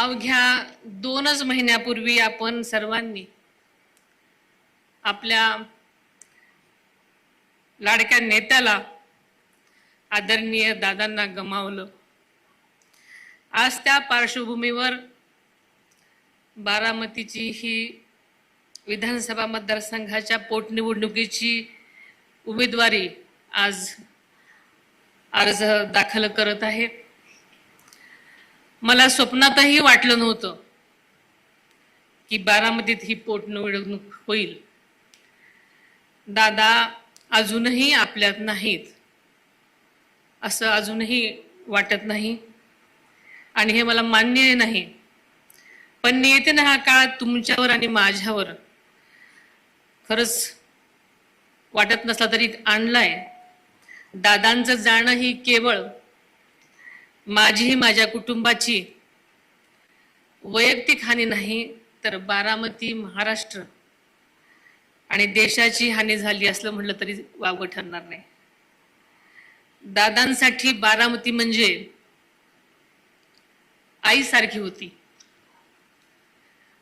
अवघ्या 2च महिन्यापूर्वी आपण सर्वांनी आपल्या लाडक्या नेत्याला आदरणीय दादांना गमावलं। आज त्या पार्श्वभूमीवर बारामतीची ही विधानसभा मतदारसंघाच्या पोटनिवडणुकीची उमेदवारी आज अर्ज दाखल करत आहे। मला स्वप्नातही वाटलं नव्हतं की बारामतीत ही पोटनिवडणूक होईल। दादा अजूनही आपल्यात नाहीत असं अजूनही वाटत नाही आणि हे मला मान्य नाही, पण नियतीने हा काळ तुमच्यावर आणि माझ्यावर खरंच वाटत नसला तरी आणलाय। दादांचं जाणं ही केवळ माझी माझ्या कुटुंबाची वैयक्तिक हानी नाही, तर बारामती, महाराष्ट्र आणि देशाची हानी झाली असलं म्हटलं तरी वावगं ठरणार नाही। दादांसाठी बारामती म्हणजे आईसारखी होती।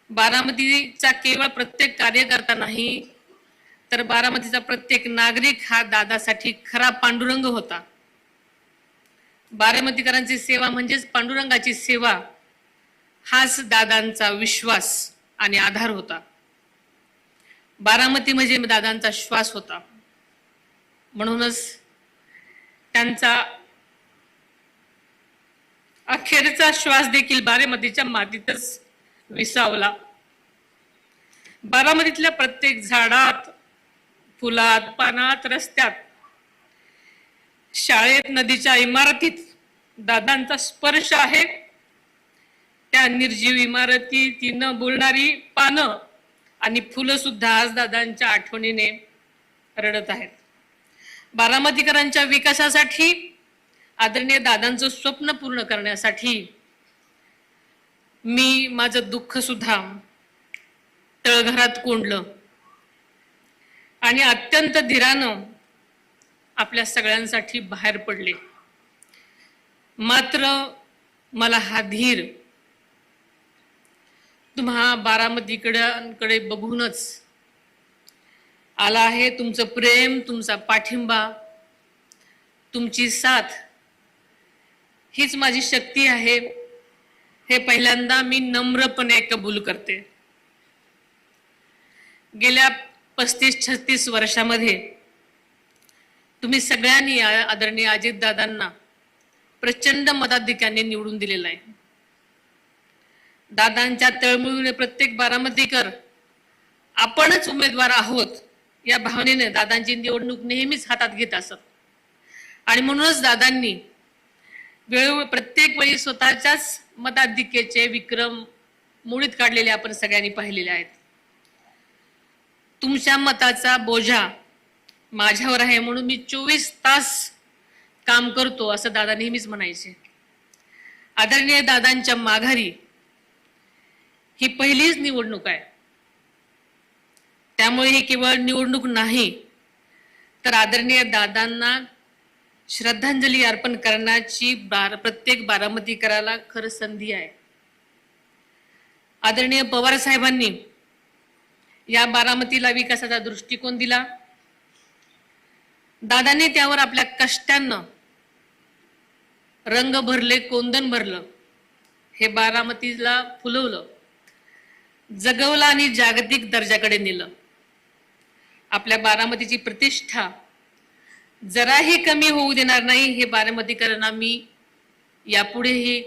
बारामतीचा केवळ प्रत्येक कार्यकर्ता नाही, तर बारामतीचा प्रत्येक नागरिक हा दादासाठी खरा पांडुरंग होता। बारामतीकरांची सेवा म्हणजेच पांडुरंगाची सेवा, हाच दादांचा विश्वास आणि आधार होता। बारामती म्हणजे दादांचा श्वास होता, म्हणूनच त्यांचा अखेरचा श्वास देखील बारामतीच्या मातीतच विसावला। बारामतीतल्या प्रत्येक झाडात, फुलात, पानात, रस्त्यात, शाळेत, नदीच्या इमारतीत दादांचा स्पर्श आहे। त्या निर्जीव इमारती, ती न बोलणारी पानं आणि फुलं सुद्धा आज दादांच्या आठवणीने रडत आहेत। बारामतीकरांच्या विकासासाठी, आदरणीय दादांचं स्वप्न पूर्ण करण्यासाठी मी माझं दुःख सुद्धा तळघरात कोंडलं आणि अत्यंत धीरानं आपल्या सगळ्यांसाठी बाहेर पडले। मात्र मला हा धीर तुम्हा बारामतीकडे बघूनच आला आहे। तुमचं प्रेम, तुमचा पाठिंबा, तुमची साथ हीच माझी शक्ती आहे, हे पहिल्यांदा मी नम्रपणे कबूल करते। गेल्या 35-36 वर्षामध्ये तुम्ही सगळ्यांनी आदरणीय अजितदादांना प्रचंड मताधिक्याने निवडून दिलेला आहे। दादांच्या तळमळीने प्रत्येक बारामतीकर आपणच उमेदवार आहोत या भावनेने दादांची निवडणूक नेहमीच हातात घेत असत आणि म्हणूनच दादांनी प्रत्येक वेळी स्वतःच्याच मताधिक्याचे विक्रम मोडीत काढलेले आपण सगळ्यांनी पाहिलेले आहेत। तुमच्या मताचा बोजा माझ्यावर आहे म्हणून मी 24 तास काम करतो असं दादा नेहमीच म्हणायचे। आदरणीय दादांच्या माघारी ही पहिलीच निवडणूक आहे, त्यामुळे ही केवळ निवडणूक नाही, तर आदरणीय दादांना श्रद्धांजली अर्पण करण्याची प्रत्येक बारामतीकराला खरं संधी आहे। आदरणीय पवार साहेबांनी या बारामतीला विकासाचा दृष्टिकोन दिला। दादांनी त्यावर आपल्या कष्टांना रंग भरले, कोंदण भरलं, हे बारामतीला फुलवलं, जगवलं आणि जागतिक दर्जाकडे नेलं। आपल्या बारामतीची प्रतिष्ठा जराही कमी होऊ देणार नाही, हे बारामतीकरांना मी यापुढेही